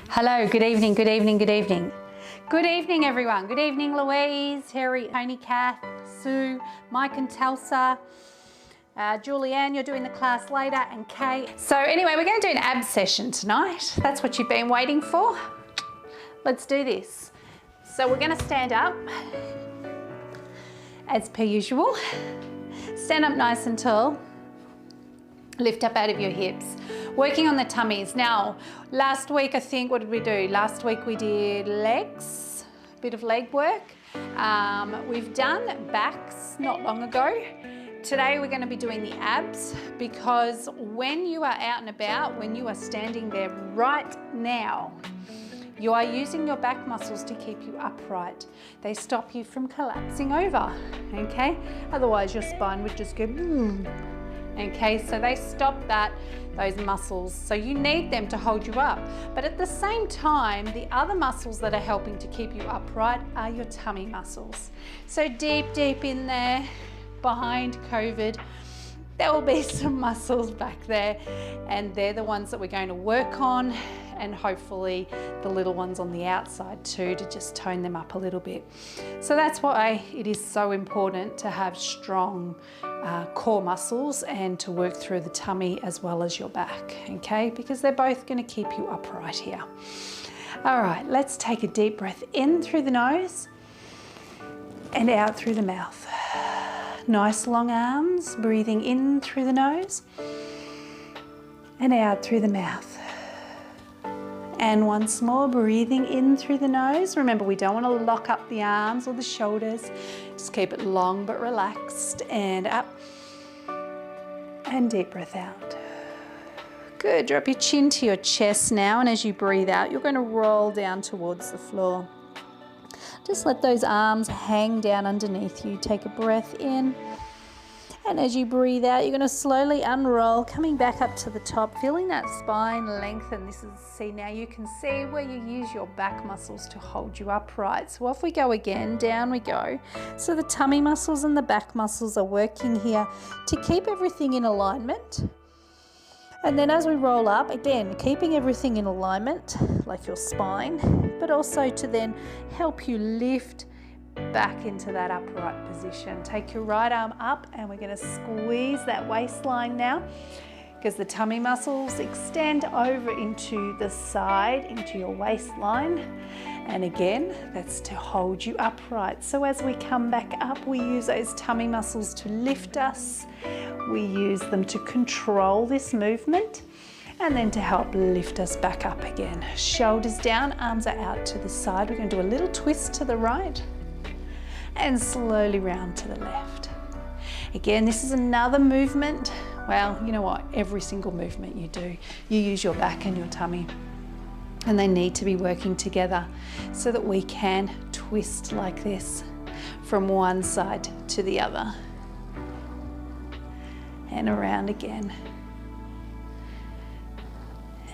Hello, good evening, good evening, good evening. Good evening, everyone. Good evening, Louise, Terry, Tony, Kath, Sue, Mike and Telsa, Julianne, you're doing the class later, and Kay. So anyway, we're going to do an ab session tonight. That's what you've been waiting for. Let's do this. So we're going to stand up as per usual. Stand up nice and tall. Lift up out of your hips. Working on the tummies. Now, last week, I think, what did we do? Last week we did legs, a bit of leg work. We've done backs not long ago. Today we're going to be doing the abs, because when you are out and about, when you are standing there right now, you are using your back muscles to keep you upright. They stop you from collapsing over, okay? Otherwise your spine would just go boom. Okay, so they stop those muscles. So you need them to hold you up. But at the same time, the other muscles that are helping to keep you upright are your tummy muscles. So deep in there, behind COVID, there will be some muscles back there, and they're the ones that we're going to work on, and hopefully the little ones on the outside too, to just tone them up a little bit. So that's why it is so important to have strong core muscles and to work through the tummy as well as your back, okay? Because they're both going to keep you upright here. All right, let's take a deep breath in through the nose and out through the mouth. Nice long arms, breathing in through the nose and out through the mouth. And once more, breathing in through the nose. Remember, we don't want to lock up the arms or the shoulders. Just keep it long but relaxed, and up and deep breath out. Good, drop your chin to your chest now, and as you breathe out, you're going to roll down towards the floor. Just let those arms hang down underneath you. Take a breath in. And as you breathe out, you're going to slowly unroll, coming back up to the top, feeling that spine lengthen. See, now you can see where you use your back muscles to hold you upright. So off we go again, down we go. So the tummy muscles and the back muscles are working here to keep everything in alignment. And then as we roll up, again, keeping everything in alignment, like your spine, but also to then help you lift back into that upright position. Take your right arm up, and we're going to squeeze that waistline now, because the tummy muscles extend over into the side, into your waistline. And again, that's to hold you upright. So as we come back up, we use those tummy muscles to lift us. We use them to control this movement, and then to help lift us back up again. Shoulders down, arms are out to the side. We're going to do a little twist to the right and slowly round to the left. Again, this is another movement. Well, you know what? Every single movement you do, you use your back and your tummy, and they need to be working together so that we can twist like this from one side to the other. And around again.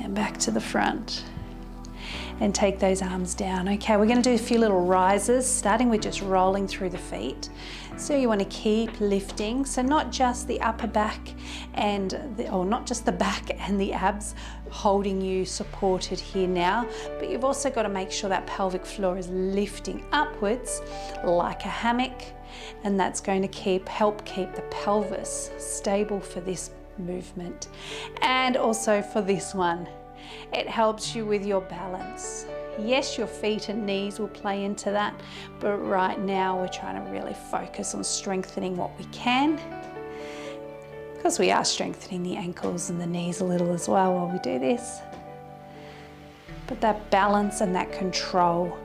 And back to the front. And take those arms down. Okay, we're going to do a few little rises, starting with just rolling through the feet. So you want to keep lifting. So not just the upper back or not just the back and the abs holding you supported here now, but you've also got to make sure that pelvic floor is lifting upwards like a hammock, and that's going to help keep the pelvis stable for this movement, and also for this one. It helps you with your balance. Yes, your feet and knees will play into that, but right now we're trying to really focus on strengthening what we can, because we are strengthening the ankles and the knees a little as well while we do this. But that balance and that control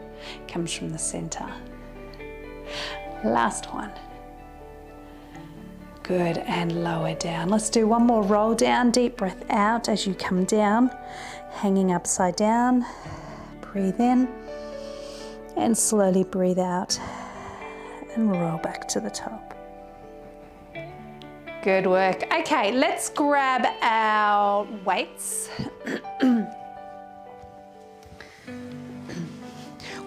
comes from the center. Last one. Good, and lower down. Let's do one more roll down. Deep breath out as you come down, hanging upside down. Breathe in and slowly breathe out and roll back to the top. Good work. Okay, let's grab our weights.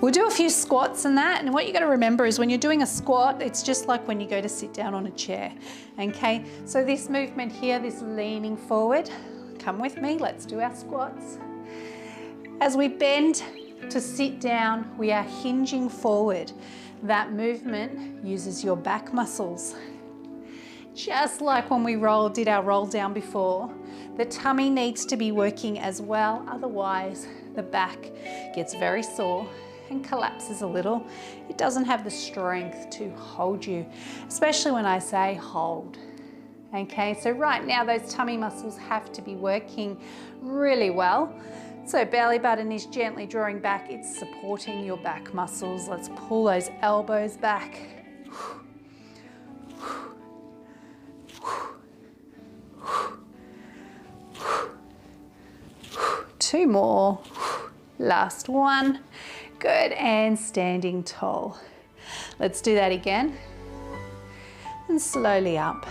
We'll do a few squats and that, and what you got to remember is when you're doing a squat, it's just like when you go to sit down on a chair, okay? So this movement here, this leaning forward, come with me, let's do our squats. As we bend to sit down, we are hinging forward. That movement uses your back muscles. Just like when we did our roll down before, the tummy needs to be working as well, otherwise the back gets very sore and collapses a little. It doesn't have the strength to hold you, especially when I say hold. Okay, so right now those tummy muscles have to be working really well. So belly button is gently drawing back, it's supporting your back muscles. Let's pull those elbows back. 2 more. Last one. Good, and standing tall. Let's do that again. And slowly up.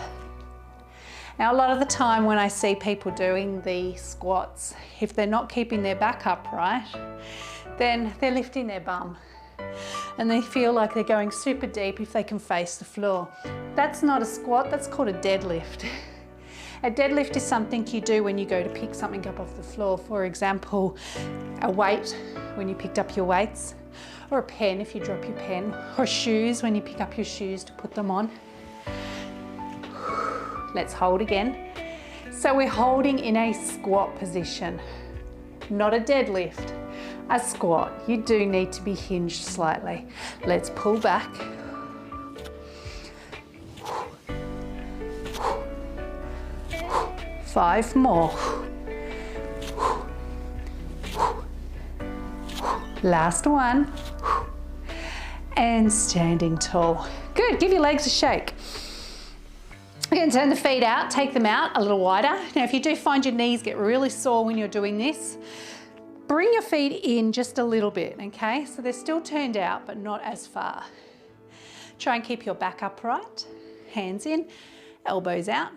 Now, a lot of the time when I see people doing the squats, if they're not keeping their back upright, then they're lifting their bum. And they feel like they're going super deep if they can face the floor. That's not a squat, that's called a deadlift. A deadlift is something you do when you go to pick something up off the floor. For example, a weight when you picked up your weights, or a pen if you drop your pen, or shoes when you pick up your shoes to put them on. Let's hold again. So we're holding in a squat position, not a deadlift, a squat. You do need to be hinged slightly. Let's pull back. Five more. Last one. And standing tall. Good, give your legs a shake. We're going to turn the feet out, take them out a little wider. Now, if you do find your knees get really sore when you're doing this, bring your feet in just a little bit, okay? So they're still turned out, but not as far. Try and keep your back upright, hands in, elbows out,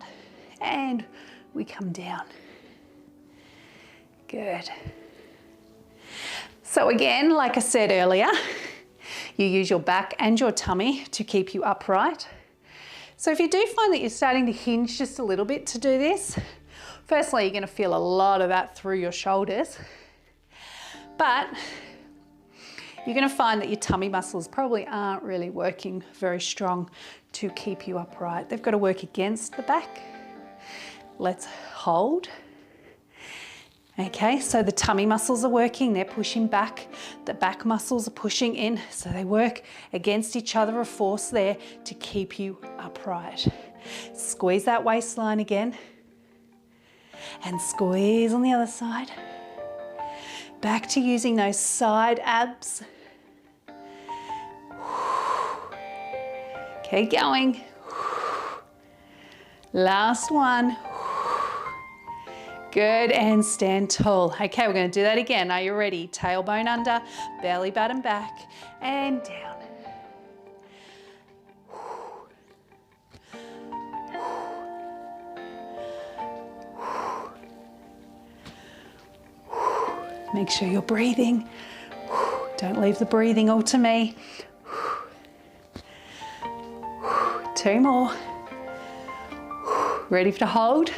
and we come down. Good. So again, like I said earlier, you use your back and your tummy to keep you upright. So if you do find that you're starting to hinge just a little bit to do this, firstly, you're going to feel a lot of that through your shoulders, but you're going to find that your tummy muscles probably aren't really working very strong to keep you upright. They've got to work against the back. Let's hold. Okay, so the tummy muscles are working, they're pushing back. The back muscles are pushing in, so they work against each other, a force there to keep you upright. Squeeze that waistline again. And squeeze on the other side. Back to using those side abs. Keep going. Last one. Good, and stand tall. Okay, we're going to do that again. Are you ready? Tailbone under, belly button back, and down. Make sure you're breathing. Don't leave the breathing all to me. 2 more. Ready to hold?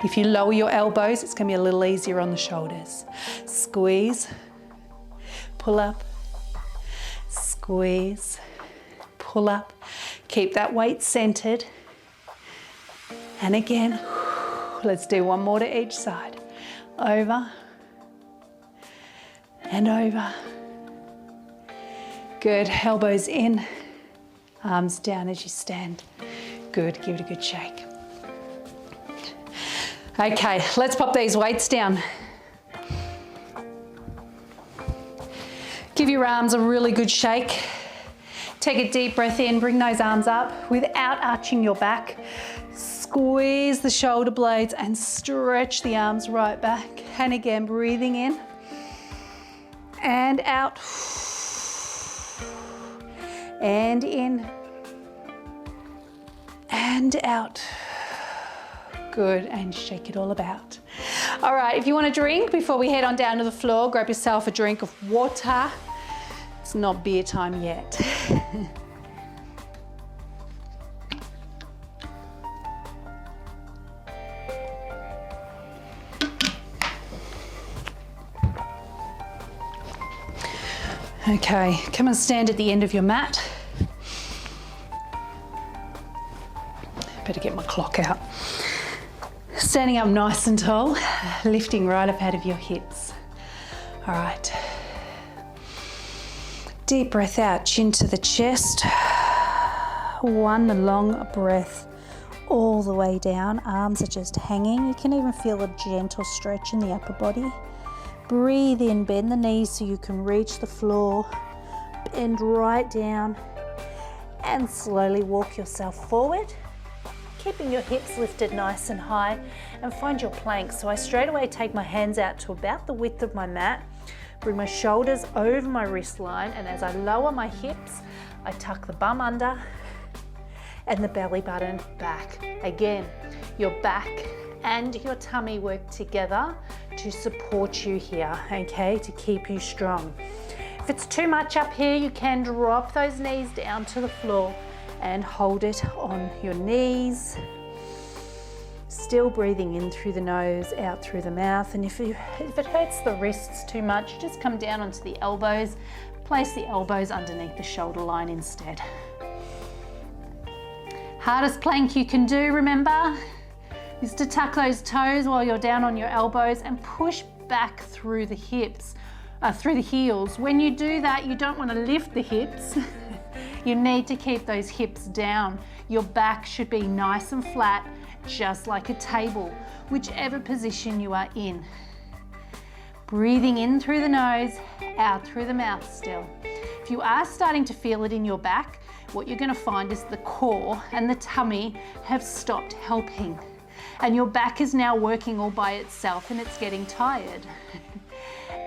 If you lower your elbows, it's going to be a little easier on the shoulders. Squeeze, pull up, squeeze, pull up. Keep that weight centered. And again, let's do 1 more to each side. Over and over. Good, elbows in, arms down as you stand. Good, give it a good shake. Okay, let's pop these weights down. Give your arms a really good shake. Take a deep breath in, bring those arms up without arching your back. Squeeze the shoulder blades and stretch the arms right back. And again, breathing in and out. And in and out. Good, and shake it all about. All right, if you want a drink before we head on down to the floor, grab yourself a drink of water. It's not beer time yet. Okay, come and stand at the end of your mat. Better get my clock out. Standing up nice and tall, lifting right up out of your hips. All right. Deep breath out, chin to the chest. One long breath all the way down. Arms are just hanging. You can even feel a gentle stretch in the upper body. Breathe in, bend the knees so you can reach the floor. Bend right down and slowly walk yourself forward, keeping your hips lifted nice and high, and find your plank. So I straight away take my hands out to about the width of my mat, bring my shoulders over my wrist line, and as I lower my hips, I tuck the bum under and the belly button back. Again, your back and your tummy work together to support you here, okay, to keep you strong. If it's too much up here, you can drop those knees down to the floor and hold it on your knees. Still breathing in through the nose, out through the mouth. And if it hurts the wrists too much, just come down onto the elbows. Place the elbows underneath the shoulder line instead. Hardest plank you can do, remember, is to tuck those toes while you're down on your elbows and push back through the hips, through the heels. When you do that, you don't want to lift the hips. You need to keep those hips down. Your back should be nice and flat, just like a table, whichever position you are in. Breathing in through the nose, out through the mouth still. If you are starting to feel it in your back, what you're going to find is the core and the tummy have stopped helping. And your back is now working all by itself and it's getting tired.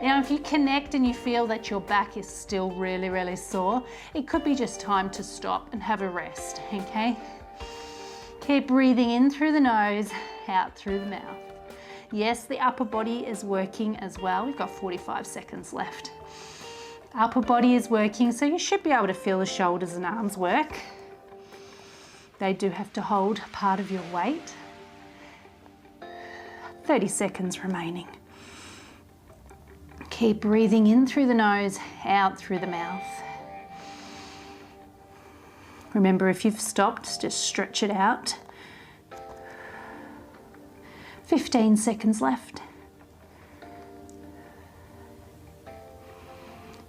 Now, if you connect and you feel that your back is still really, really sore, it could be just time to stop and have a rest, okay? Keep breathing in through the nose, out through the mouth. Yes, the upper body is working as well. We've got 45 seconds left. Upper body is working, so you should be able to feel the shoulders and arms work. They do have to hold part of your weight. 30 seconds remaining. Keep breathing in through the nose, out through the mouth. Remember, if you've stopped, just stretch it out. 15 seconds left.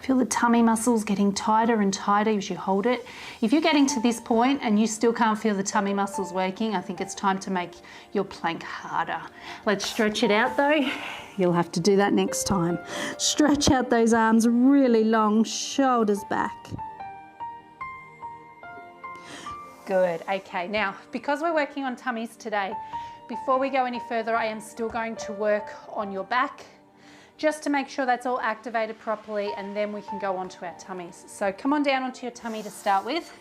Feel the tummy muscles getting tighter and tighter as you hold it. If you're getting to this point and you still can't feel the tummy muscles working, I think it's time to make your plank harder. Let's stretch it out though. You'll have to do that next time. Stretch out those arms really long, shoulders back. Good, okay. Now, because we're working on tummies today, before we go any further, I am still going to work on your back, just to make sure that's all activated properly, and then we can go on to our tummies. So come on down onto your tummy to start with.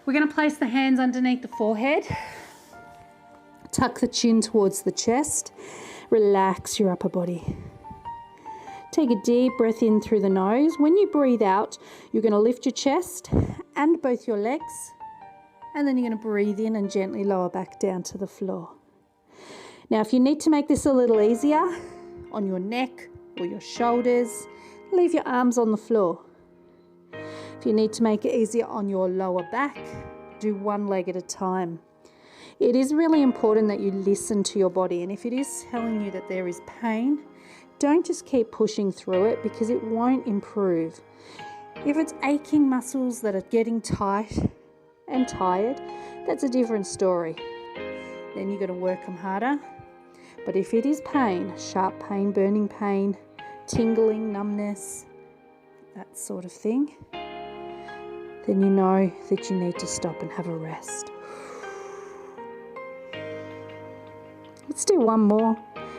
We're gonna place the hands underneath the forehead, tuck the chin towards the chest, relax your upper body. Take a deep breath in through the nose. When you breathe out, you're gonna lift your chest and both your legs, and then you're gonna breathe in and gently lower back down to the floor. Now, if you need to make this a little easier, on your neck or your shoulders, leave your arms on the floor. If you need to make it easier on your lower back, do one leg at a time. It is really important that you listen to your body, and if it is telling you that there is pain, don't just keep pushing through it because it won't improve. If it's aching muscles that are getting tight and tired, that's a different story. Then you've got to work them harder. But if it is pain, sharp pain, burning pain, tingling, numbness, that sort of thing, then you know that you need to stop and have a rest. Let's do one more.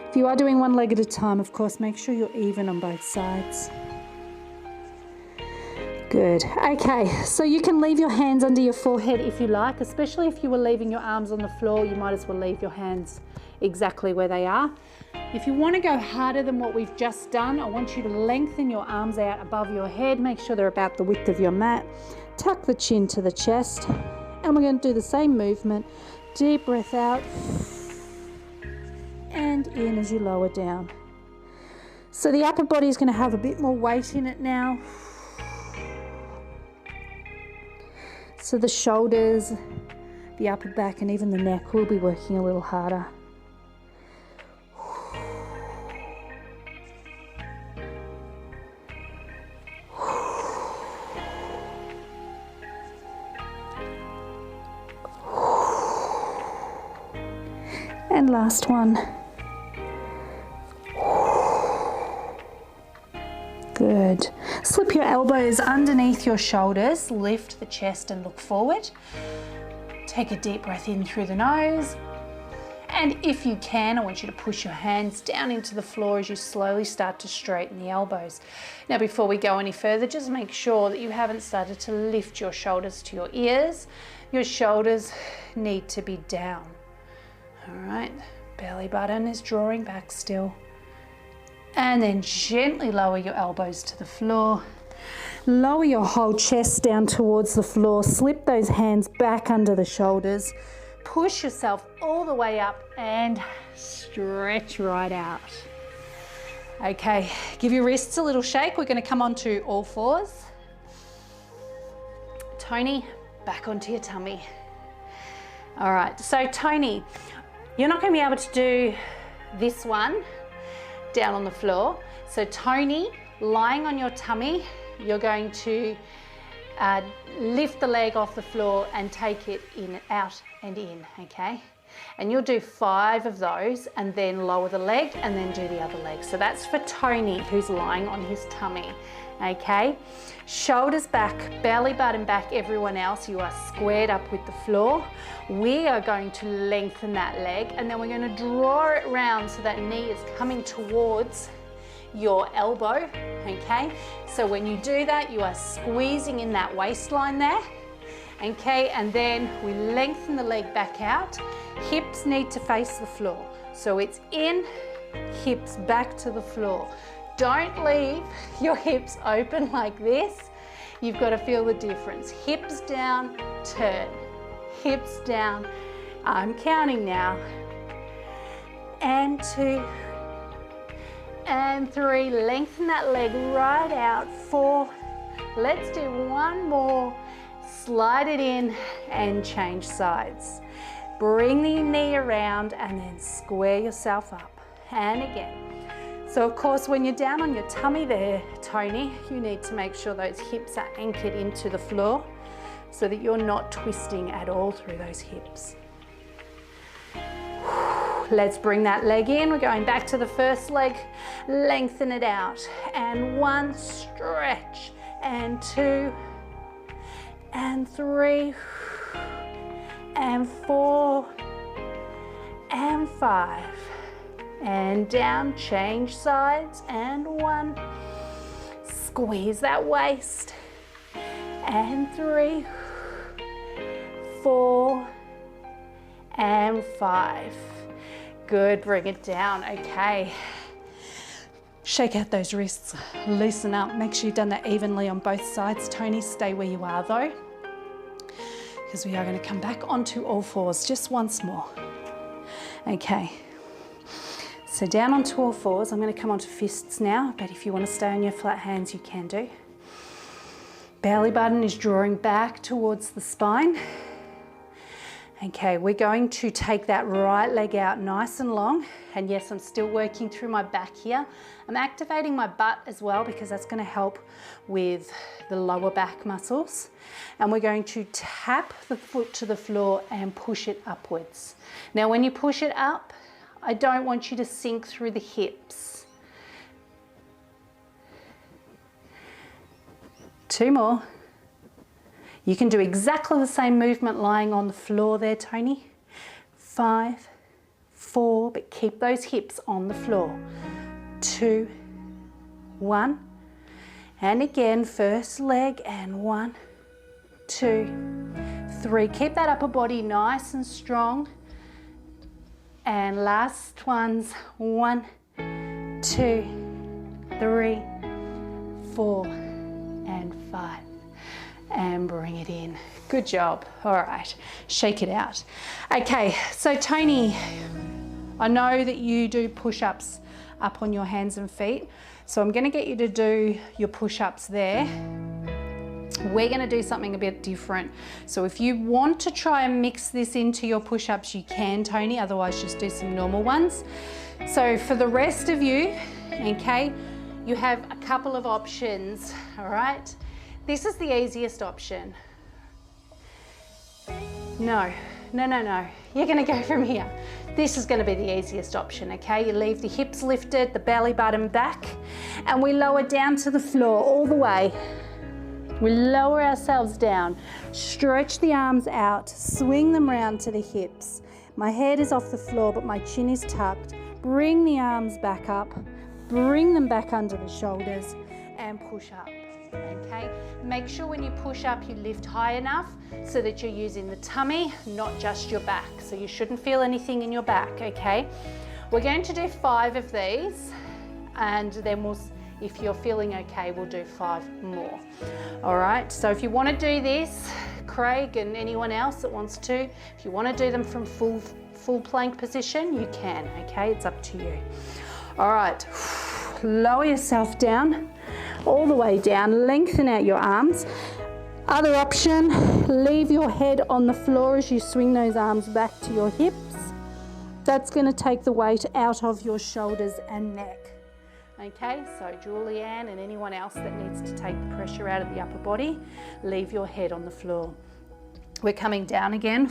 If you are doing one leg at a time, of course, make sure you're even on both sides. Good. Okay, so you can leave your hands under your forehead if you like, especially if you were leaving your arms on the floor, you might as well leave your hands exactly where they are. If you want to go harder than what we've just done, I want you to lengthen your arms out above your head. Make sure they're about the width of your mat. Tuck the chin to the chest. And we're going to do the same movement. Deep breath out. And in as you lower down. So the upper body is going to have a bit more weight in it now. So the shoulders, the upper back, and even the neck will be working a little harder. And last one. Good. Slip your elbows underneath your shoulders, lift the chest and look forward. Take a deep breath in through the nose. And if you can, I want you to push your hands down into the floor as you slowly start to straighten the elbows. Now, before we go any further, just make sure that you haven't started to lift your shoulders to your ears. Your shoulders need to be down. All right, belly button is drawing back still. And then gently lower your elbows to the floor. Lower your whole chest down towards the floor. Slip those hands back under the shoulders. Push yourself all the way up and stretch right out. Okay, give your wrists a little shake. We're going to come onto all fours. Tony, back onto your tummy. All right, so Tony, you're not going to be able to do this one down on the floor. So Tony, lying on your tummy, you're going to lift the leg off the floor and take it in, out and in, okay? And you'll do 5 of those and then lower the leg and then do the other leg. So that's for Tony, who's lying on his tummy, okay? Shoulders back, belly button back, everyone else, you are squared up with the floor. We are going to lengthen that leg and then we're going to draw it round so that knee is coming towards your elbow, okay? So when you do that, you are squeezing in that waistline there, okay? And then we lengthen the leg back out. Hips need to face the floor. So it's in, hips back to the floor. Don't leave your hips open like this. You've got to feel the difference. Hips down, turn. Hips down. I'm counting now. And 2, and 3. Lengthen that leg right out. 4. Let's do one more. Slide it in and change sides. Bring the knee around and then square yourself up. And again. So of course, when you're down on your tummy there, Tony, you need to make sure those hips are anchored into the floor so that you're not twisting at all through those hips. Let's bring that leg in. We're going back to the first leg. Lengthen it out. And 1, stretch. And 2, and 3, and 4, and 5. And down, change sides, and 1. Squeeze that waist. And 3, 4, and 5. Good, bring it down, okay. Shake out those wrists, loosen up. Make sure you've done that evenly on both sides. Tony, stay where you are though, because we are going to come back onto all fours just once more. Okay. So down onto all fours. I'm going to come onto fists now, but if you want to stay on your flat hands, you can do. Belly button is drawing back towards the spine. Okay, we're going to take that right leg out nice and long. And yes, I'm still working through my back here. I'm activating my butt as well because that's going to help with the lower back muscles. And we're going to tap the foot to the floor and push it upwards. Now, when you push it up, I don't want you to sink through the hips. 2 more. You can do exactly the same movement lying on the floor there, Tony. 5, 4, but keep those hips on the floor. 2, 1. And again, first leg, and 1, 2, 3. Keep that upper body nice and strong. And last ones, 1, 2, 3, 4, and 5. And bring it in. Good job. All right, shake it out. Okay, so Tony, I know that you do push-ups up on your hands and feet, so I'm going to get you to do your push-ups there. We're gonna do something a bit different. So if you want to try and mix this into your push-ups, you can, Tony, otherwise just do some normal ones. So for the rest of you, okay, you have a couple of options, all right? This is the easiest option. No, you're gonna go from here. This is gonna be the easiest option, okay? You leave the hips lifted, the belly button back, and we lower down to the floor all the way. We lower ourselves down, stretch the arms out, swing them round to the hips. My head is off the floor, but my chin is tucked. Bring the arms back up, bring them back under the shoulders, and push up, okay? Make sure when you push up, you lift high enough so that you're using the tummy, not just your back. So you shouldn't feel anything in your back, okay? We're going to do 5 of these, and then if you're feeling okay, we'll do 5 more. All right, so if you want to do this, Craig and anyone else that wants to, if you want to do them from full plank position, you can, okay? It's up to you. All right, lower yourself down, all the way down, lengthen out your arms. Other option, leave your head on the floor as you swing those arms back to your hips. That's going to take the weight out of your shoulders and neck. Okay, so Julianne and anyone else that needs to take the pressure out of the upper body, leave your head on the floor. We're coming down again.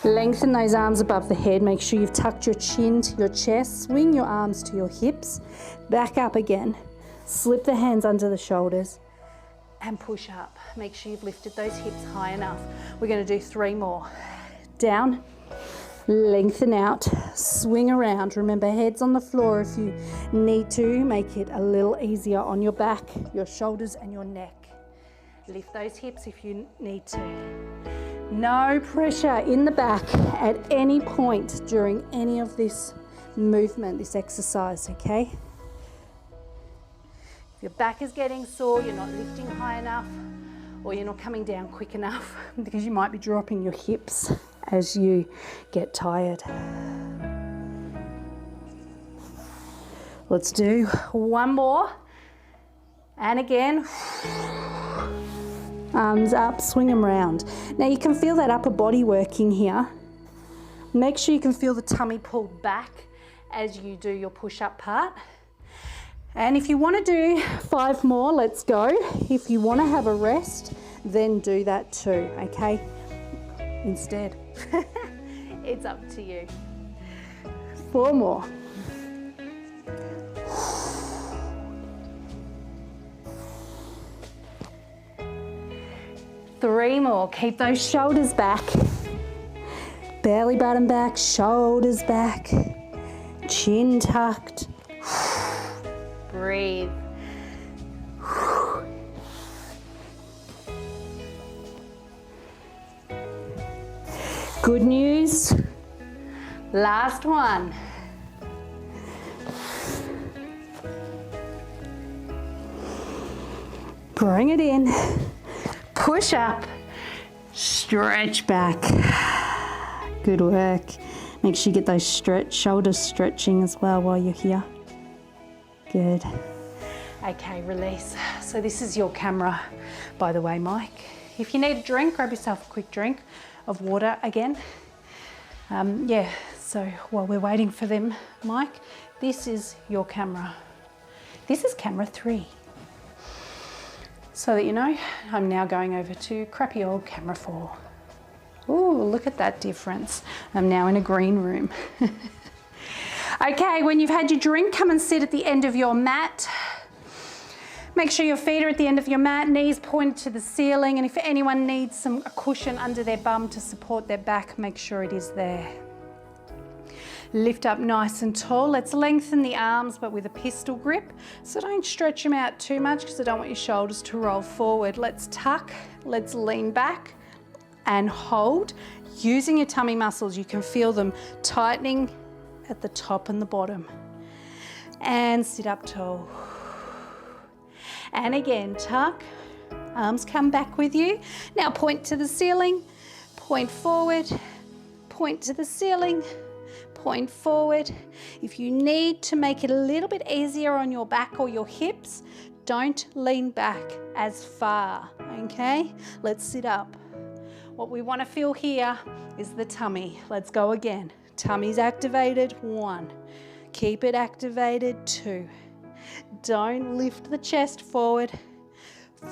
Lengthen those arms above the head. Make sure you've tucked your chin to your chest. Swing your arms to your hips. Back up again. Slip the hands under the shoulders and push up. Make sure you've lifted those hips high enough. We're going to do 3 more. Down. Lengthen out, swing around. Remember, head's on the floor if you need to. Make it a little easier on your back, your shoulders and your neck. Lift those hips if you need to. No pressure in the back at any point during any of this movement, this exercise, okay? If your back is getting sore, you're not lifting high enough, or you're not coming down quick enough, because you might be dropping your hips as you get tired. Let's do 1 more. And again, arms up, swing them round. Now you can feel that upper body working here. Make sure you can feel the tummy pulled back as you do your push-up part. And if you want to do 5 more, let's go. If you want to have a rest, then do that too, okay? Instead. It's up to you. 4 more. 3 more. Keep those shoulders back. Belly button back, shoulders back, chin tucked. Breathe. Good news. Last one. Bring it in. Push up. Stretch back. Good work. Make sure you get those shoulders stretching as well while you're here. Good. Okay, release. So this is your camera, by the way, Mike. If you need a drink, grab yourself a quick drink of water again. Yeah, so while we're waiting for them, Mike, this is your camera. This is camera 3. So that you know, I'm now going over to crappy old camera 4. Ooh, look at that difference. I'm now in a green room. Okay, when you've had your drink, come and sit at the end of your mat. Make sure your feet are at the end of your mat, knees pointed to the ceiling, and if anyone needs a cushion under their bum to support their back, make sure it is there. Lift up nice and tall. Let's lengthen the arms, but with a pistol grip. So don't stretch them out too much because I don't want your shoulders to roll forward. Let's tuck, let's lean back and hold. Using your tummy muscles, you can feel them tightening at the top and the bottom. And sit up tall. And again, tuck, arms come back with you. Now point to the ceiling, point forward, point to the ceiling, point forward. If you need to make it a little bit easier on your back or your hips, don't lean back as far, okay? Let's sit up. What we want to feel here is the tummy. Let's go again. Tummy's activated, 1. Keep it activated, 2. Don't lift the chest forward,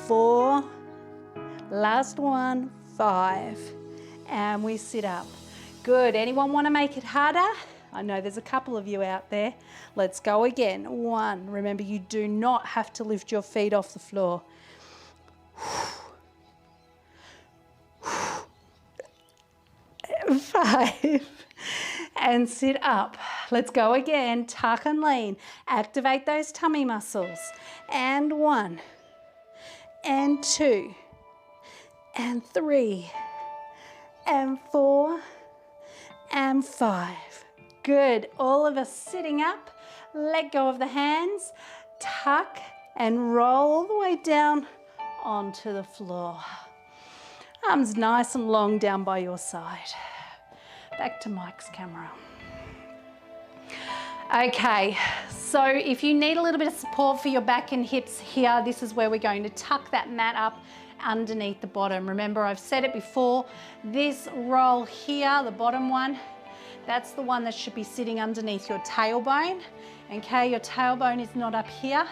4. Last one, 5. And we sit up. Good. Anyone want to make it harder? I know there's a couple of you out there. Let's go again. 1. Remember, you do not have to lift your feet off the floor. 5. And sit up. Let's go again. Tuck and lean. Activate those tummy muscles. And 1. And 2. And 3. And 4. And 5. Good. All of us sitting up. Let go of the hands. Tuck and roll all the way down onto the floor. Arms nice and long down by your side. Back to Mike's camera. Okay, so if you need a little bit of support for your back and hips here, this is where we're going to tuck that mat up underneath the bottom. Remember, I've said it before, this roll here, the bottom one, that's the one that should be sitting underneath your tailbone. Okay, your tailbone is not up here.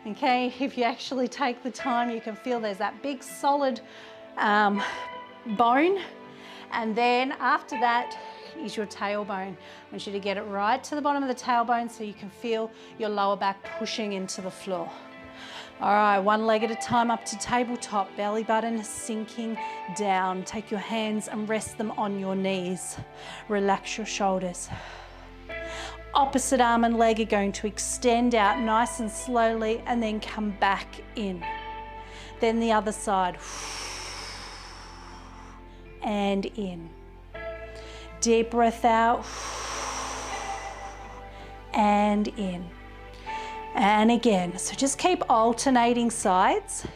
Okay, if you actually take the time, you can feel there's that big solid bone. And then after that is your tailbone. I want you to get it right to the bottom of the tailbone so you can feel your lower back pushing into the floor. All right, one leg at a time up to tabletop, belly button sinking down. Take your hands and rest them on your knees. Relax your shoulders. Opposite arm and leg are going to extend out nice and slowly and then come back in. Then the other side. And in. Deep breath out. And in. And again. So just keep alternating sides.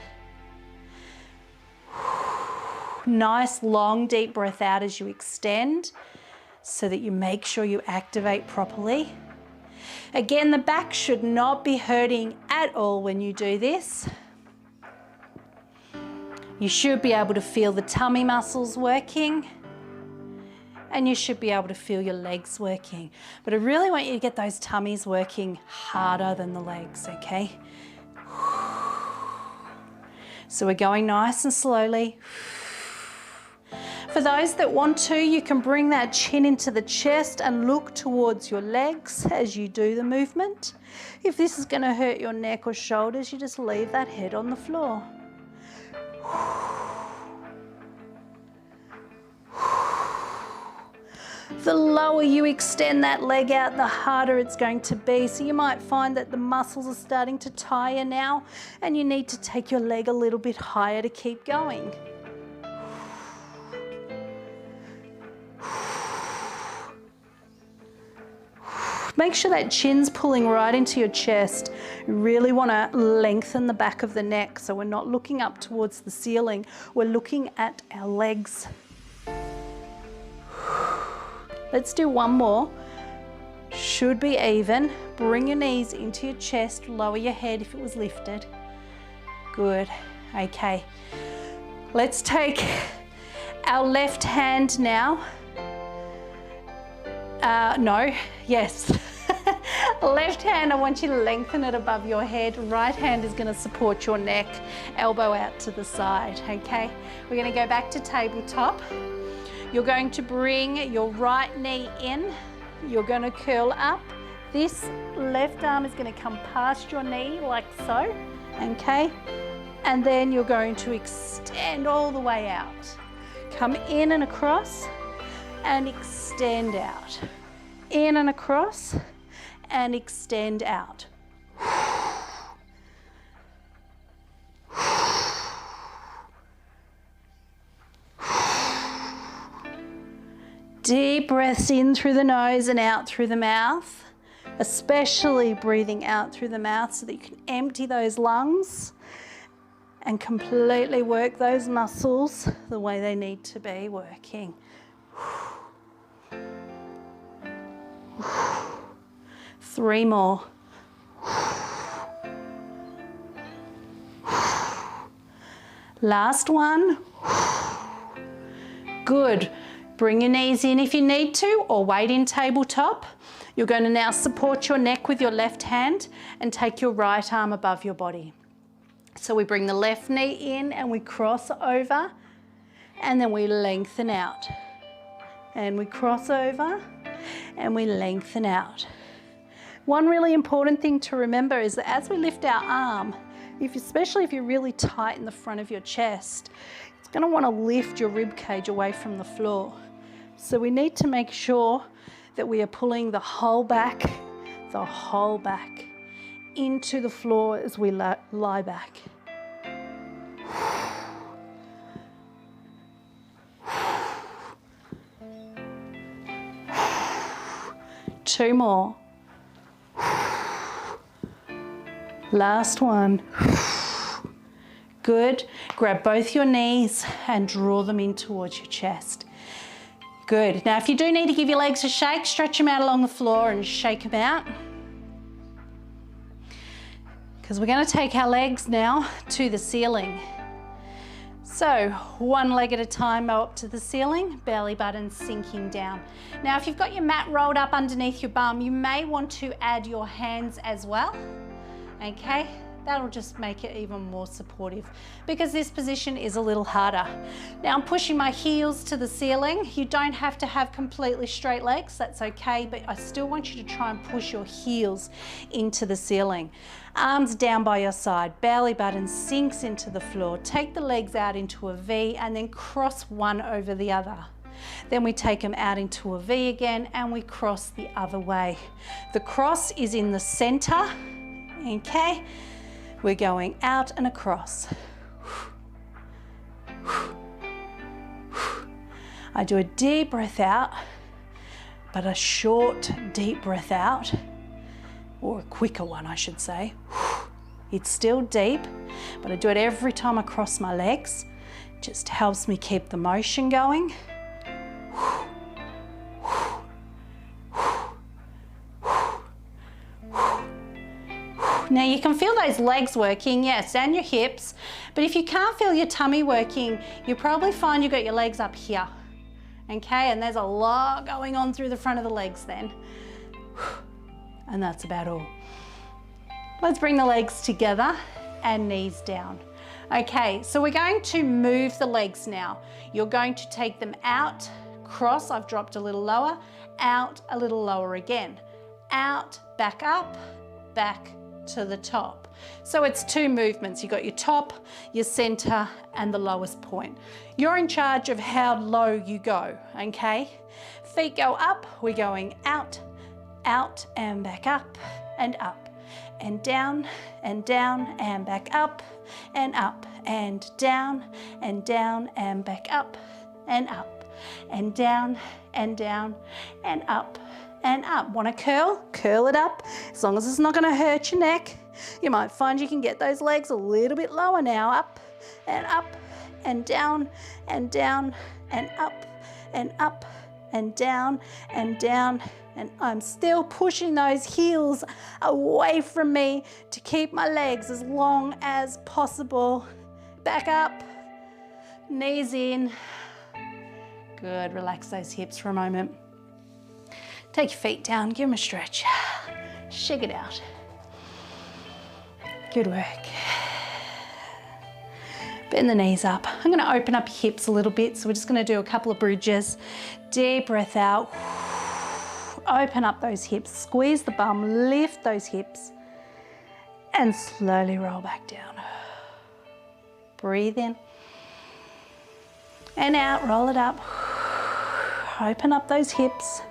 Nice long deep breath out as you extend so that you make sure you activate properly. Again, the back should not be hurting at all when you do this. You should be able to feel the tummy muscles working and you should be able to feel your legs working. But I really want you to get those tummies working harder than the legs, okay? So we're going nice and slowly. For those that want to, you can bring that chin into the chest and look towards your legs as you do the movement. If this is going to hurt your neck or shoulders, you just leave that head on the floor. The lower you extend that leg out, the harder it's going to be. So you might find that the muscles are starting to tire now and you need to take your leg a little bit higher to keep going. Make sure that chin's pulling right into your chest. You really want to lengthen the back of the neck so we're not looking up towards the ceiling. We're looking at our legs. Let's do one more. Should be even. Bring your knees into your chest. Lower your head if it was lifted. Good. Okay. Let's take our left hand now. Yes. Left hand, I want you to lengthen it above your head. Right hand is going to support your neck, elbow out to the side, okay? We're going to go back to tabletop. You're going to bring your right knee in. You're going to curl up. This left arm is going to come past your knee like so, okay? And then you're going to extend all the way out. Come in and across and extend out. In and across and extend out. Deep breaths in through the nose and out through the mouth, especially breathing out through the mouth so that you can empty those lungs and completely work those muscles the way they need to be working. 3 more. Last one. Good. Bring your knees in if you need to, or wait in tabletop. You're going to now support your neck with your left hand and take your right arm above your body. So we bring the left knee in and we cross over, and then we lengthen out. And we cross over and we lengthen out. One really important thing to remember is that as we lift our arm, especially if you're really tight in the front of your chest, it's going to want to lift your rib cage away from the floor. So we need to make sure that we are pulling the whole back into the floor as we lie back. Two more. Last one. Good. Grab both your knees and draw them in towards your chest. Good. Now, if you do need to give your legs a shake, stretch them out along the floor and shake them out. Because we're going to take our legs now to the ceiling. So, one leg at a time, go up to the ceiling, belly button sinking down. Now, if you've got your mat rolled up underneath your bum, you may want to add your hands as well. Okay, that'll just make it even more supportive because this position is a little harder. Now I'm pushing my heels to the ceiling. You don't have to have completely straight legs, that's okay, but I still want you to try and push your heels into the ceiling. Arms down by your side, belly button sinks into the floor. Take the legs out into a V and then cross one over the other. Then we take them out into a V again and we cross the other way. The cross is in the center. Okay, we're going out and across. I do a deep breath out, but a short, deep breath out, or a quicker one, I should say. It's still deep, but I do it every time I cross my legs. It just helps me keep the motion going. Now you can feel those legs working, yes, and your hips, but if you can't feel your tummy working, you probably find you've got your legs up here, okay? And there's a lot going on through the front of the legs then. And that's about all. Let's bring the legs together and knees down. Okay, so we're going to move the legs now. You're going to take them out, cross, I've dropped a little lower, out, a little lower again, out, back up, back to the top. So it's 2 movements. You've got your top, your center, and the lowest point. You're in charge of how low you go, okay? Feet go up, we're going out, out, and back up, and down, and down, and back up, and down, and down, and back up, and down, and down, and up, and up. Want to curl? Curl it up. As long as it's not going to hurt your neck. You might find you can get those legs a little bit lower now. Up, and down, and down, and up, and down, and down. And I'm still pushing those heels away from me to keep my legs as long as possible. Back up, knees in. Good, relax those hips for a moment. Take your feet down, give them a stretch. Shake it out. Good work. Bend the knees up. I'm gonna open up your hips a little bit, so we're just gonna do a couple of bridges. Deep breath out. Open up those hips, squeeze the bum, lift those hips, and slowly roll back down. Breathe in. And out, roll it up. Open up those hips.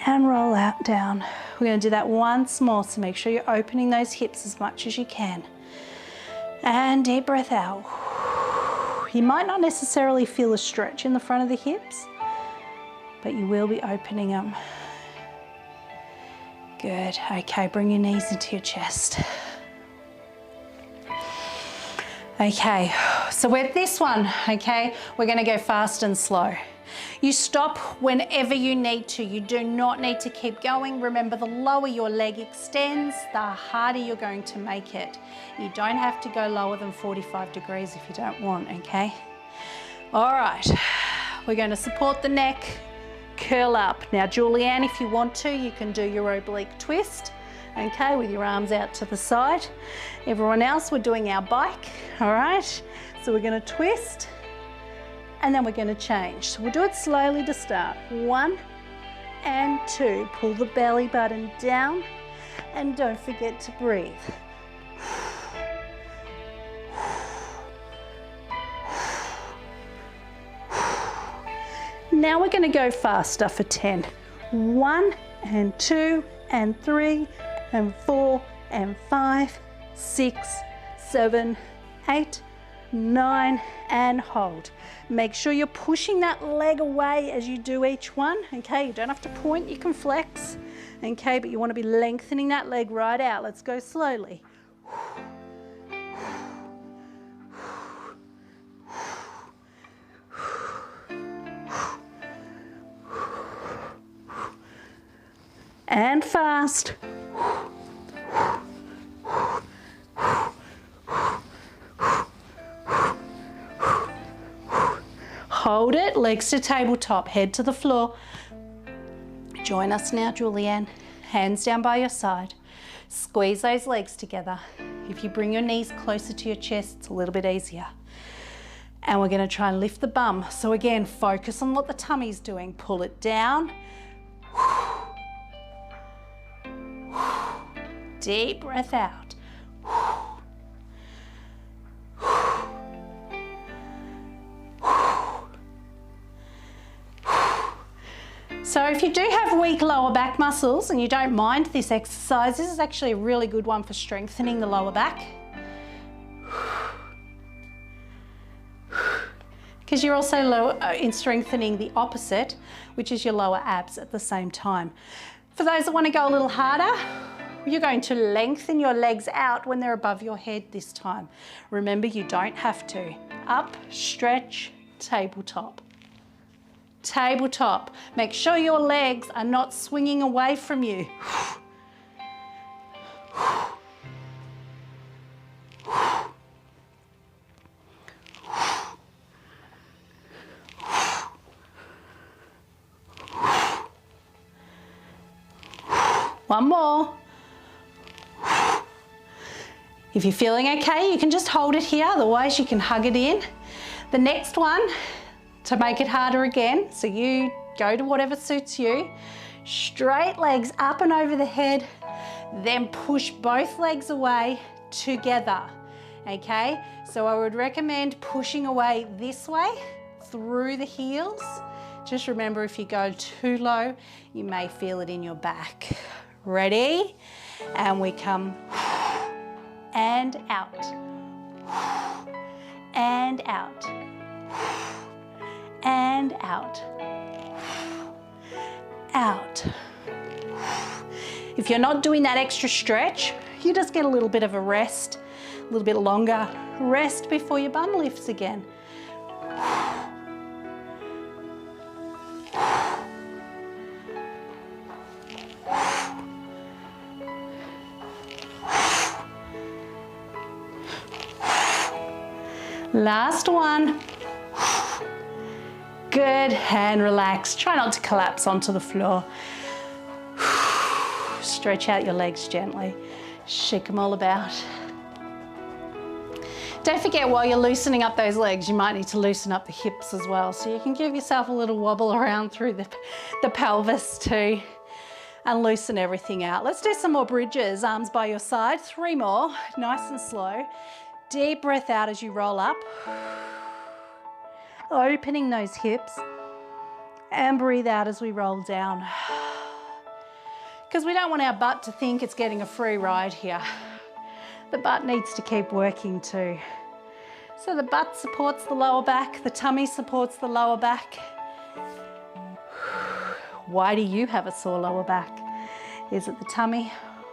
And roll out, down. We're going to do that once more, so make sure you're opening those hips as much as you can. And deep breath out. You might not necessarily feel a stretch in the front of the hips, but you will be opening them. Good. Okay, bring your knees into your chest. Okay, so with this one, okay, we're going to go fast and slow. You stop whenever you need to. You do not need to keep going. Remember, the lower your leg extends, the harder you're going to make it. You don't have to go lower than 45 degrees if you don't want, okay? All right, we're going to support the neck, curl up. Now, Julianne, if you want to, you can do your oblique twist, okay, with your arms out to the side. Everyone else, we're doing our bike, all right? So we're going to twist, and then we're going to change. So we'll do it slowly to start. 1 and 2. Pull the belly button down, and don't forget to breathe. Now we're going to go faster for 10. 1 and 2 and 3 and 4 and 5, 6, 7, 8, 9, and hold. Make sure you're pushing that leg away as you do each one, okay? You don't have to point, you can flex, okay? But you want to be lengthening that leg right out. Let's go slowly. And fast. Hold it, legs to tabletop, head to the floor. Join us now, Julianne. Hands down by your side. Squeeze those legs together. If you bring your knees closer to your chest, it's a little bit easier. And we're going to try and lift the bum. So again, focus on what the tummy's doing. Pull it down. Deep breath out. So if you do have weak lower back muscles and you don't mind this exercise, this is actually a really good one for strengthening the lower back. Because you're also in strengthening the opposite, which is your lower abs at the same time. For those that want to go a little harder, you're going to lengthen your legs out when they're above your head this time. Remember, you don't have to. Up, stretch, tabletop. Tabletop. Make sure your legs are not swinging away from you. One more. If you're feeling okay, you can just hold it here, otherwise you can hug it in. The next one, to make it harder again, so you go to whatever suits you. Straight legs up and over the head, then push both legs away together, okay? So I would recommend pushing away this way through the heels. Just remember, if you go too low, you may feel it in your back. Ready? And we come and out, and out, and out, out. If you're not doing that extra stretch, you just get a little bit of a rest, a little bit longer rest before your bum lifts again. Last one. Good, and relax. Try not to collapse onto the floor. Stretch out your legs gently. Shake them all about. Don't forget, while you're loosening up those legs, you might need to loosen up the hips as well. So you can give yourself a little wobble around through the pelvis too, and loosen everything out. Let's do some more bridges, arms by your side. 3 more, nice and slow. Deep breath out as you roll up. Opening those hips, and breathe out as we roll down. Because we don't want our butt to think it's getting a free ride here. The butt needs to keep working too. So the butt supports the lower back, the tummy supports the lower back. Why do you have a sore lower back? Is it the tummy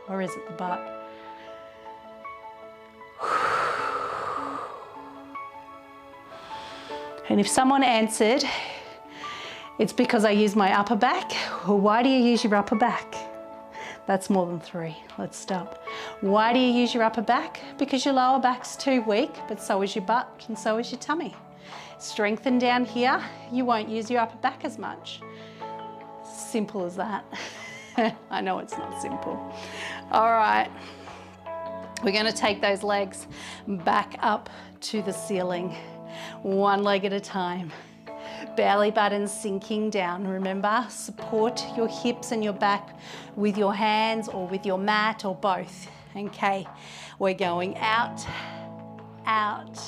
or is it the butt? And if someone answered, It's because I use my upper back. Well, why do you use your upper back? That's more than 3. Let's stop. Why do you use your upper back? Because your lower back's too weak, but so is your butt and so is your tummy. Strengthen down here, you won't use your upper back as much. Simple as that. I know it's not simple. All right, we're going to take those legs back up to the ceiling, one leg at a time. Belly button sinking down. Remember, support your hips and your back with your hands or with your mat or both. Okay, we're going out, out,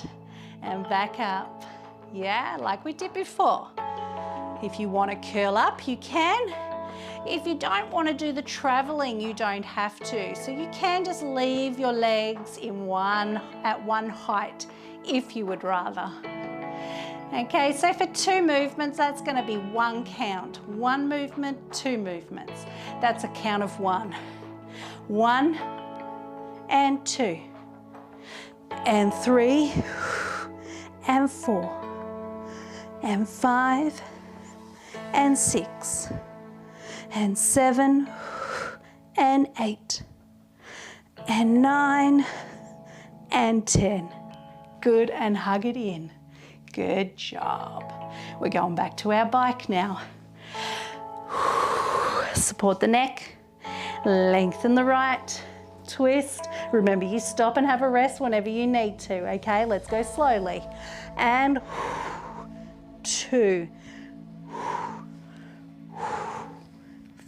and back up. Yeah, like we did before. If you want to curl up, you can. If you don't want to do the traveling, you don't have to. So you can just leave your legs at one height if you would rather. Okay, so for 2 movements, that's going to be 1 count. 1 movement, 2 movements. That's a count of 1. 1 and 2 and 3 and 4 and 5 and 6 and 7 and 8 and 9 and 10. Good, and hug it in. Good job. We're going back to our bike now. Support the neck, lengthen the right, twist. Remember, you stop and have a rest whenever you need to, okay? Let's go slowly. And 2,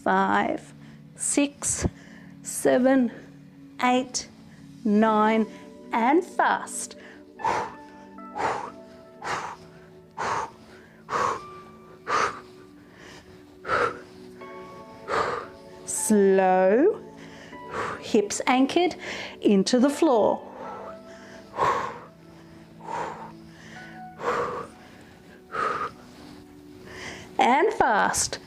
5, 6, 7, 8, 9, and fast. Slow, hips anchored into the floor. And fast.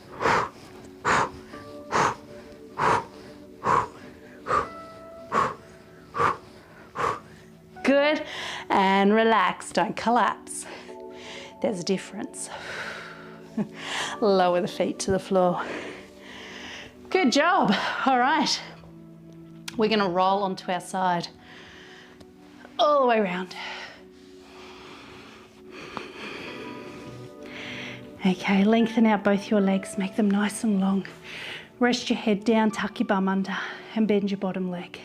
Good, and relax, don't collapse. There's a difference. Lower the feet to the floor. Good job. All right, we're going to roll onto our side all the way around. Okay, lengthen out both your legs, make them nice and long. Rest your head down, tuck your bum under, and bend your bottom leg.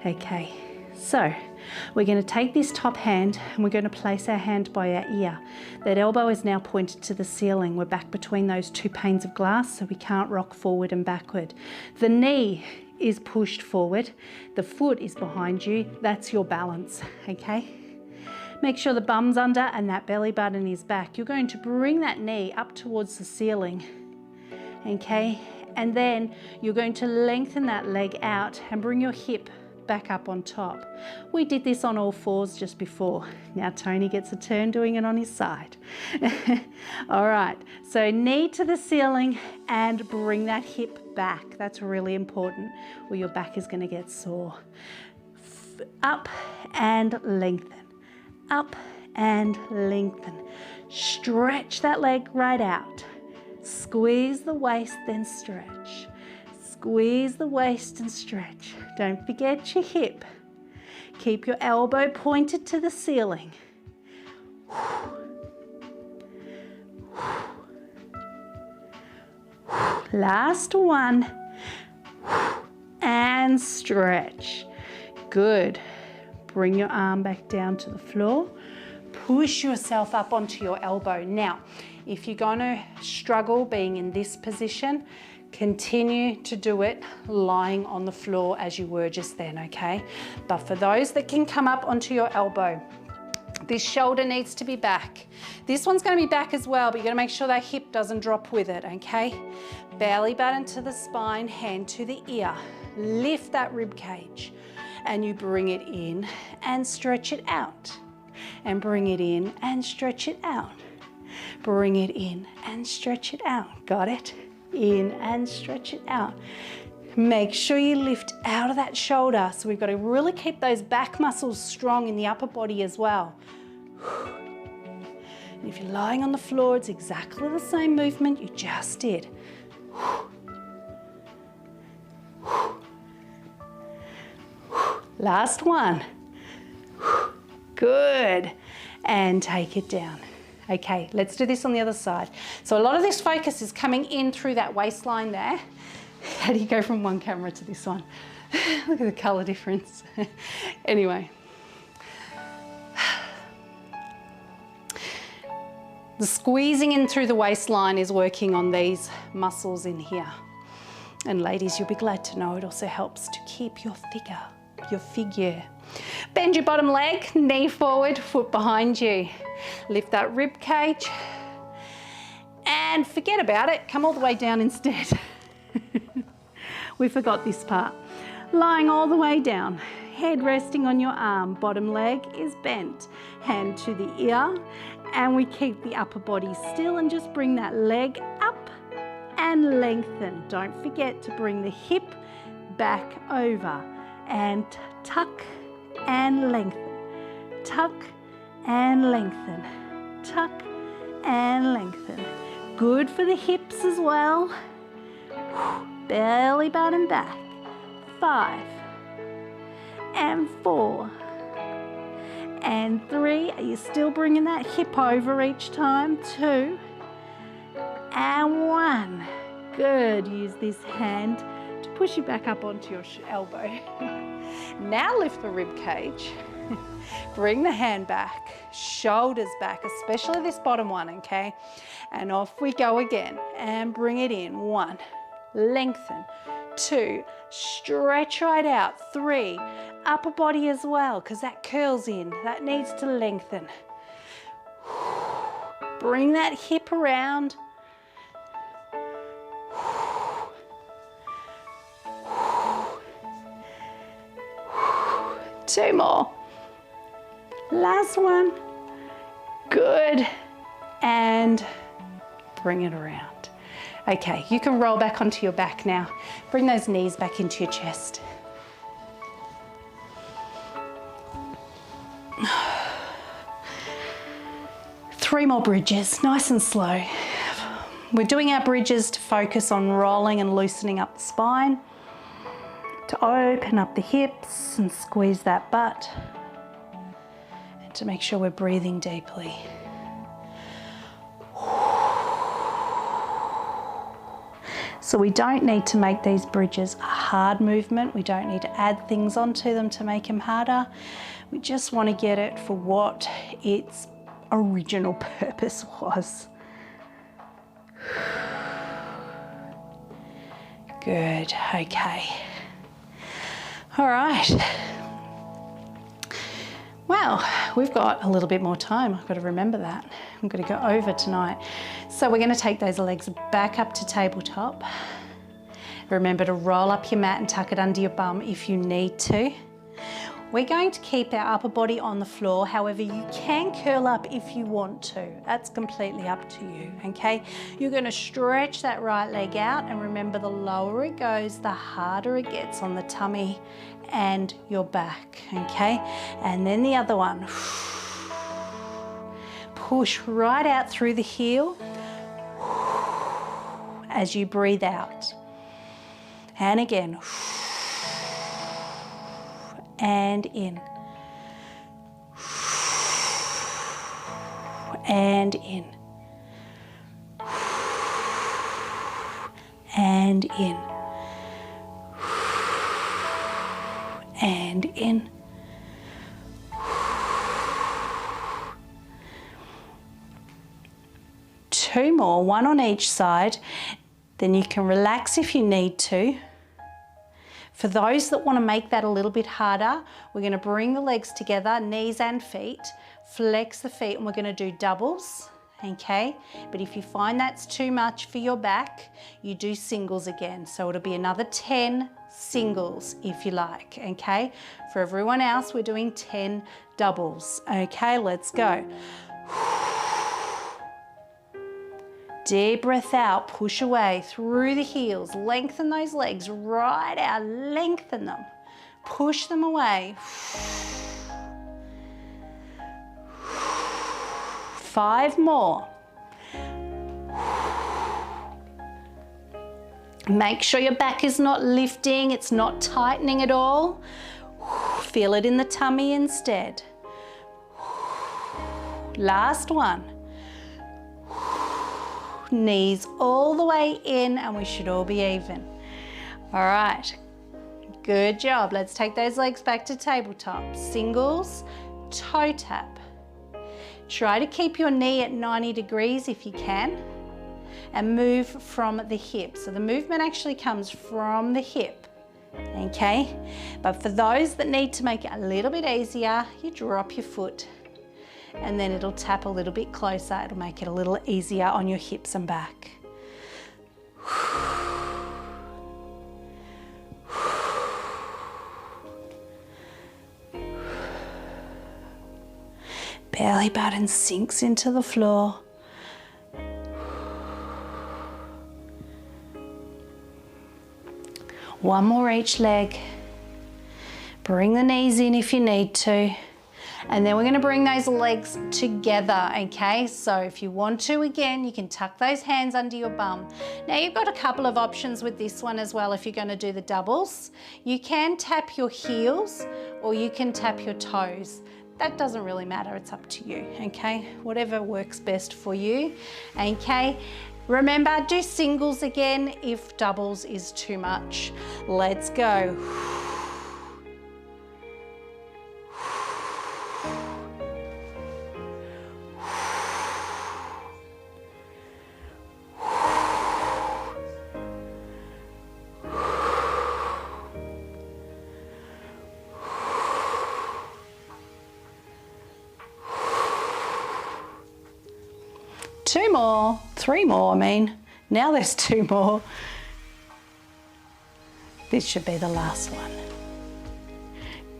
Okay, so we're going to take this top hand and we're going to place our hand by our ear. That elbow is now pointed to the ceiling. We're back between those 2 panes of glass, so we can't rock forward and backward. The knee is pushed forward. The foot is behind you. That's your balance, okay? Make sure the bum's under and that belly button is back. You're going to bring that knee up towards the ceiling, okay? And then you're going to lengthen that leg out and bring your hip back up on top. We did this on all 4s just before. Now Tony gets a turn doing it on his side. All right, so knee to the ceiling and bring that hip back. That's really important, or your back is going to get sore. Up and lengthen. Up and lengthen. Stretch that leg right out. Squeeze the waist, then stretch. Squeeze the waist and stretch. Don't forget your hip. Keep your elbow pointed to the ceiling. Last one. And stretch. Good. Bring your arm back down to the floor. Push yourself up onto your elbow. Now, if you're going to struggle being in this position, continue to do it lying on the floor as you were just then, okay? But for those that can come up onto your elbow, this shoulder needs to be back. This one's going to be back as well, but you're going to make sure that hip doesn't drop with it, okay? Belly button to the spine, hand to the ear. Lift that rib cage and you bring it in and stretch it out. And bring it in and stretch it out. Bring it in and stretch it out. Got it? In and stretch it out. Make sure you lift out of that shoulder. So we've got to really keep those back muscles strong in the upper body as well. And if you're lying on the floor, it's exactly the same movement you just did. Last one. Good. And take it down. Okay, let's do this on the other side. So a lot of this focus is coming in through that waistline there. How do you go from one camera to this one? Look at the color difference. Anyway. The squeezing in through the waistline is working on these muscles in here. And ladies, you'll be glad to know it also helps to keep your figure. Bend your bottom leg, knee forward, foot behind you. Lift that rib cage and forget about it. Come all the way down instead. We forgot this part. Lying all the way down, head resting on your arm, bottom leg is bent, hand to the ear, and we keep the upper body still and just bring that leg up and lengthen. Don't forget to bring the hip back over and tuck and lengthen, tuck and lengthen, tuck and lengthen. Good for the hips as well. Belly button back. 5 and 4 and 3. Are you still bringing that hip over each time? 2 and 1. Good. Use this hand to push you back up onto your elbow. Now lift the rib cage. Bring the hand back, shoulders back, especially this bottom one, okay? And off we go again. And bring it in. 1, lengthen. 2, stretch right out. 3, upper body as well, because that curls in. That needs to lengthen. Bring that hip around. 2 more. Last one. Good. And bring it around. Okay, you can roll back onto your back now. Bring those knees back into your chest. Three more bridges, nice and slow. We're doing our bridges to focus on rolling and loosening up the spine, to open up the hips and squeeze that butt, and to make sure we're breathing deeply. So we don't need to make these bridges a hard movement. We don't need to add things onto them to make them harder. We just want to get it for what its original purpose was. Good, okay. All right. Well, we've got a little bit more time. I've got to remember that. I'm going to go over tonight. So we're going to take those legs back up to tabletop. Remember to roll up your mat and tuck it under your bum if you need to. We're going to keep our upper body on the floor. However, you can curl up if you want to. That's completely up to you, okay? You're going to stretch that right leg out, and remember, the lower it goes, the harder it gets on the tummy and your back, okay? And then the other one. Push right out through the heel as you breathe out. And again. And in. And in. And in. And in. Two more, one on each side. Then you can relax if you need to. For those that want to make that a little bit harder, we're going to bring the legs together, knees and feet, flex the feet, and we're going to do doubles, okay? But if you find that's too much for your back, you do singles again. So it'll be another 10 singles if you like, okay? For everyone else, we're doing 10 doubles, okay? Let's go. Deep breath out, push away through the heels, lengthen those legs right out, lengthen them, push them away. 5 more. Make sure your back is not lifting, it's not tightening at all. Feel it in the tummy instead. Last one. Knees all the way in and we should all be even. All right, good job. Let's take those legs back to tabletop. Singles, toe tap. Try to keep your knee at 90 degrees if you can and move from the hip. So the movement actually comes from the hip, okay? But for those that need to make it a little bit easier, you drop your foot and then it'll tap a little bit closer. It'll make it a little easier on your hips and back. Belly button sinks into the floor. One more each leg. Bring the knees in if you need to. And then we're going to bring those legs together, okay? So if you want to, again, you can tuck those hands under your bum. Now you've got a couple of options with this one as well if you're going to do the doubles. You can tap your heels or you can tap your toes. That doesn't really matter, it's up to you, okay? Whatever works best for you, okay? Remember, do singles again if doubles is too much. Let's go. 2 more, 3 more, I mean. Now there's 2 more. This should be the last one.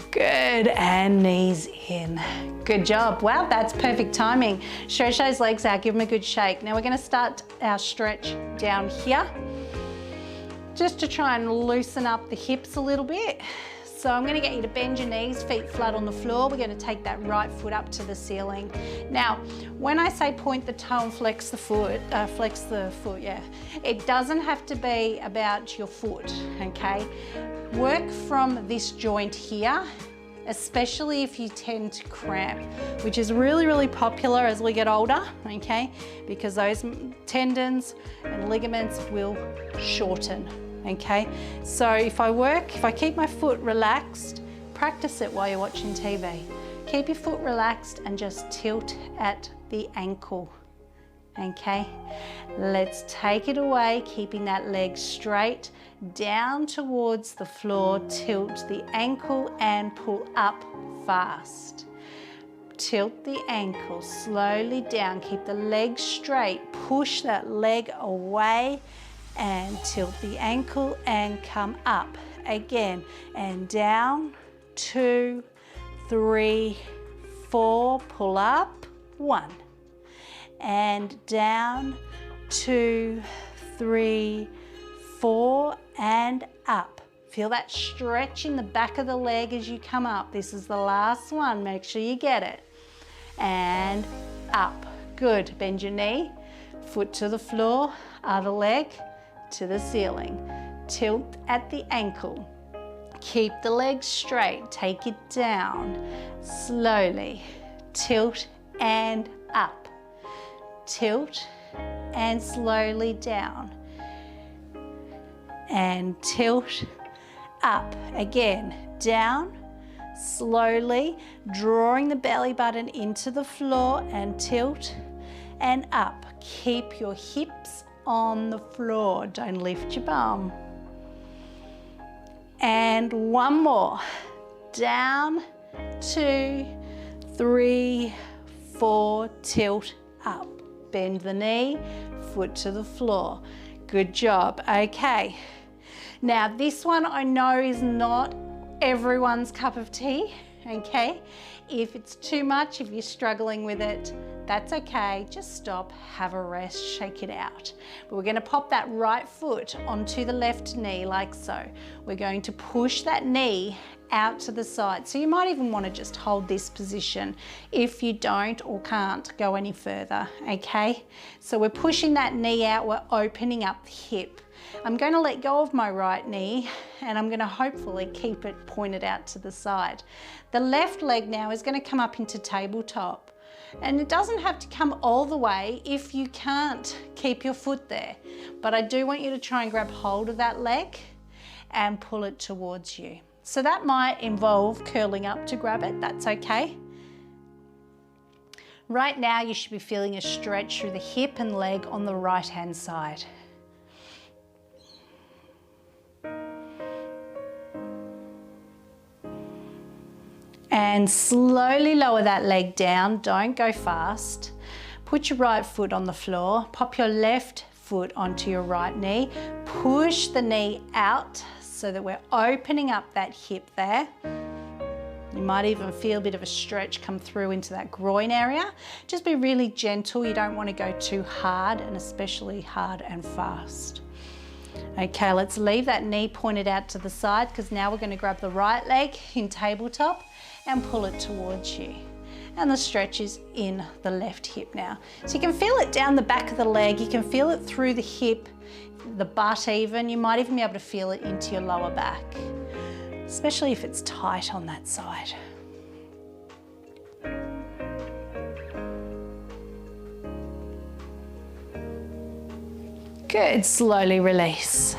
Good, and knees in. Good job. Wow, that's perfect timing. Stretch those legs out, give them a good shake. Now we're gonna start our stretch down here, just to try and loosen up the hips a little bit. So I'm gonna get you to bend your knees, feet flat on the floor. We're gonna take that right foot up to the ceiling. Now, when I say point the toe and flex the foot, yeah. It doesn't have to be about your foot, okay? Work from this joint here, especially if you tend to cramp, which is really, really popular as we get older, okay? Because those tendons and ligaments will shorten. Okay, so if I keep my foot relaxed, practice it while you're watching TV. Keep your foot relaxed and just tilt at the ankle, okay? Let's take it away, keeping that leg straight, down towards the floor, tilt the ankle and pull up fast. Tilt the ankle slowly down, keep the leg straight, push that leg away, and tilt the ankle and come up again and down, 2, 3, 4, pull up, 1 and down, 2, 3, 4 and up. Feel that stretch in the back of the leg as you come up. This is the last one, make sure you get it. And up, good. Bend your knee, foot to the floor, other leg to the ceiling. Tilt at the ankle. Keep the legs straight. Take it down. Slowly. Tilt and up. Tilt and slowly down. And tilt up. Again, down. Slowly, drawing the belly button into the floor and tilt and up. Keep your hips on the floor, don't lift your bum. And 1 more, down, 2, 3, 4, tilt up. Bend the knee, foot to the floor. Good job, okay. Now this one I know is not everyone's cup of tea, okay? If it's too much, if you're struggling with it, that's okay, just stop, have a rest, shake it out. But we're gonna pop that right foot onto the left knee like so. We're going to push that knee out to the side. So you might even want to just hold this position if you don't or can't go any further, okay? So we're pushing that knee out, we're opening up the hip. I'm going to let go of my right knee and I'm going to hopefully keep it pointed out to the side. The left leg now is going to come up into tabletop. And it doesn't have to come all the way if you can't keep your foot there. But I do want you to try and grab hold of that leg and pull it towards you. So that might involve curling up to grab it, that's okay. Right now you should be feeling a stretch through the hip and leg on the right hand side. And slowly lower that leg down, don't go fast. Put your right foot on the floor, pop your left foot onto your right knee, push the knee out so that we're opening up that hip there. You might even feel a bit of a stretch come through into that groin area. Just be really gentle, you don't want to go too hard and especially hard and fast. Okay, let's leave that knee pointed out to the side because now we're going to grab the right leg in tabletop and pull it towards you. And the stretch is in the left hip now. So you can feel it down the back of the leg, you can feel it through the hip, the butt even, you might even be able to feel it into your lower back, especially if it's tight on that side. Good, slowly release.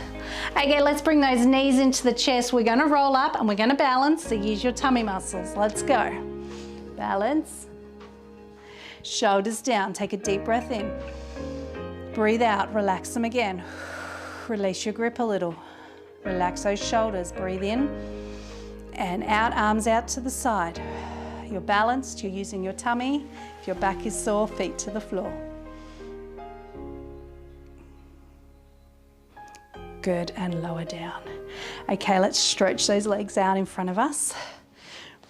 Okay, let's bring those knees into the chest. We're gonna roll up and we're gonna balance, so use your tummy muscles. Let's go. Balance. Shoulders down, take a deep breath in. Breathe out, relax them again. Release your grip a little. Relax those shoulders, breathe in and out, arms out to the side. You're balanced, you're using your tummy. If your back is sore, feet to the floor. Good, and lower down. Okay, let's stretch those legs out in front of us.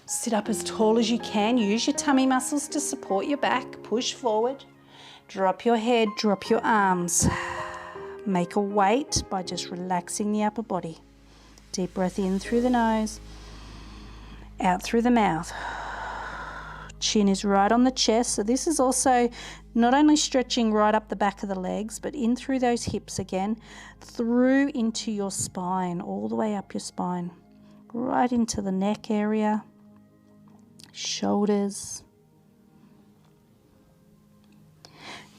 Sit up as tall as you can. Use your tummy muscles to support your back. Push forward. Drop your head, drop your arms. Make a weight by just relaxing the upper body. Deep breath in through the nose, out through the mouth. Chin is right on the chest, so this is also not only stretching right up the back of the legs, but in through those hips again, through into your spine, all the way up your spine, right into the neck area, shoulders.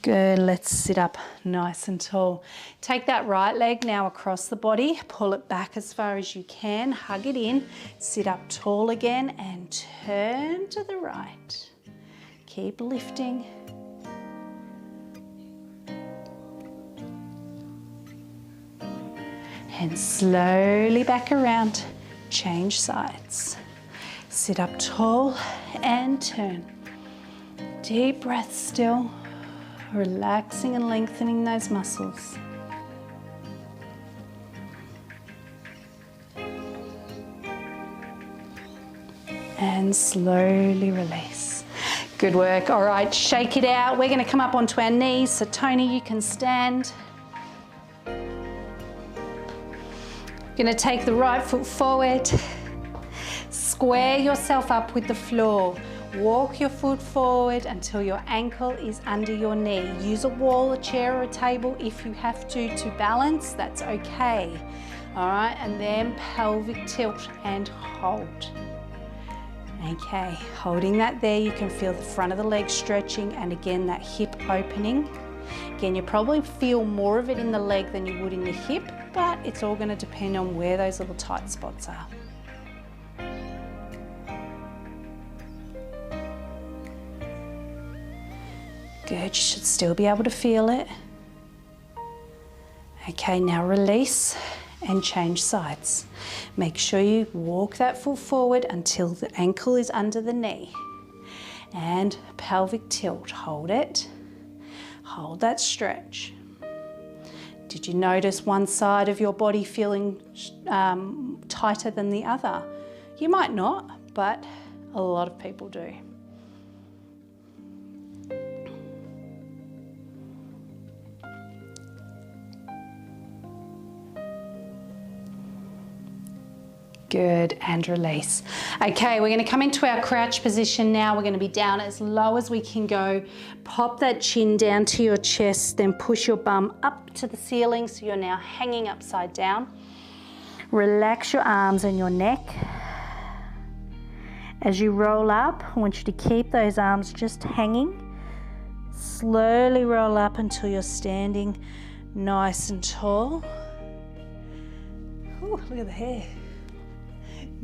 Good, let's sit up nice and tall. Take that right leg now across the body, pull it back as far as you can, hug it in, sit up tall again and turn to the right. Keep lifting. And slowly back around, change sides. Sit up tall and turn. Deep breath still. Relaxing and lengthening those muscles. And slowly release. Good work. All right, shake it out. We're going to come up onto our knees. So Tony, you can stand. Going to take the right foot forward. Square yourself up with the floor. Walk your foot forward until your ankle is under your knee. Use a wall, a chair or a table if you have to balance, that's okay. All right, and then pelvic tilt and hold. Okay, holding that there, you can feel the front of the leg stretching and again that hip opening. Again, you probably feel more of it in the leg than you would in the hip, but it's all going to depend on where those little tight spots are. Good, you should still be able to feel it. Okay, now release and change sides. Make sure you walk that foot forward until the ankle is under the knee. And pelvic tilt, hold it. Hold that stretch. Did you notice one side of your body feeling tighter than the other? You might not, but a lot of people do. Good, and release. Okay, we're gonna come into our crouch position now. We're gonna be down as low as we can go. Pop that chin down to your chest, then push your bum up to the ceiling so you're now hanging upside down. Relax your arms and your neck. As you roll up, I want you to keep those arms just hanging. Slowly roll up until you're standing nice and tall. Ooh, look at the hair.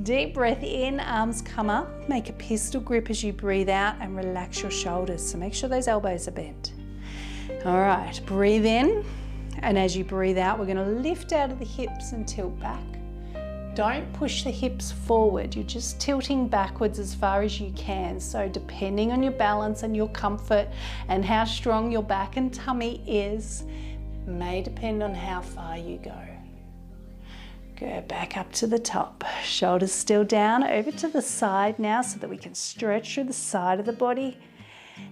Deep breath in, arms come up. Make a pistol grip as you breathe out and relax your shoulders. So make sure those elbows are bent. All right, breathe in. And as you breathe out, we're gonna lift out of the hips and tilt back. Don't push the hips forward. You're just tilting backwards as far as you can. So depending on your balance and your comfort and how strong your back and tummy is, may depend on how far you go. Go back up to the top. Shoulders still down, over to the side now so that we can stretch through the side of the body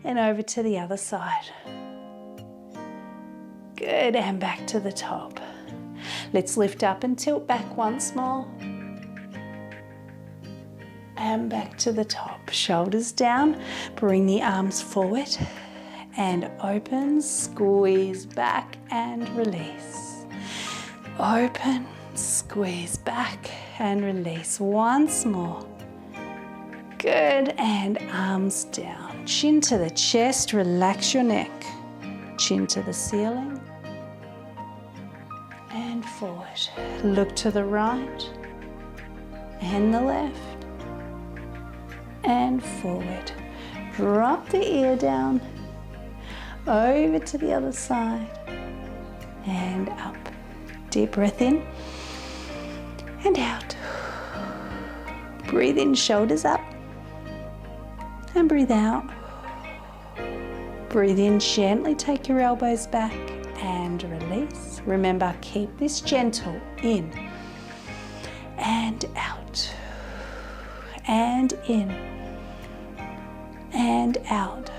and over to the other side. Good, and back to the top. Let's lift up and tilt back once more. And back to the top. Shoulders down, bring the arms forward and open, squeeze back and release. Open, squeeze back and release. Once more. Good, and arms down. Chin to the chest, relax your neck. Chin to the ceiling. And forward. Look to the right and the left. And forward. Drop the ear down. Over to the other side. And up. Deep breath in. And out. Breathe in, shoulders up. And breathe out. Breathe in, gently take your elbows back and release. Remember, keep this gentle. In. And out. And in. And out.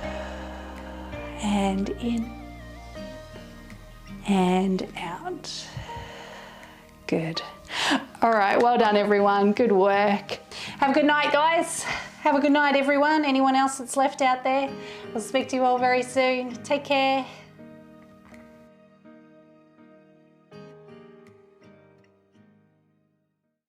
And in. And out. Good. All right, well done everyone, good work. Have a good night guys. Have a good night everyone. Anyone else that's left out there, I'll speak to you all very soon. Take care.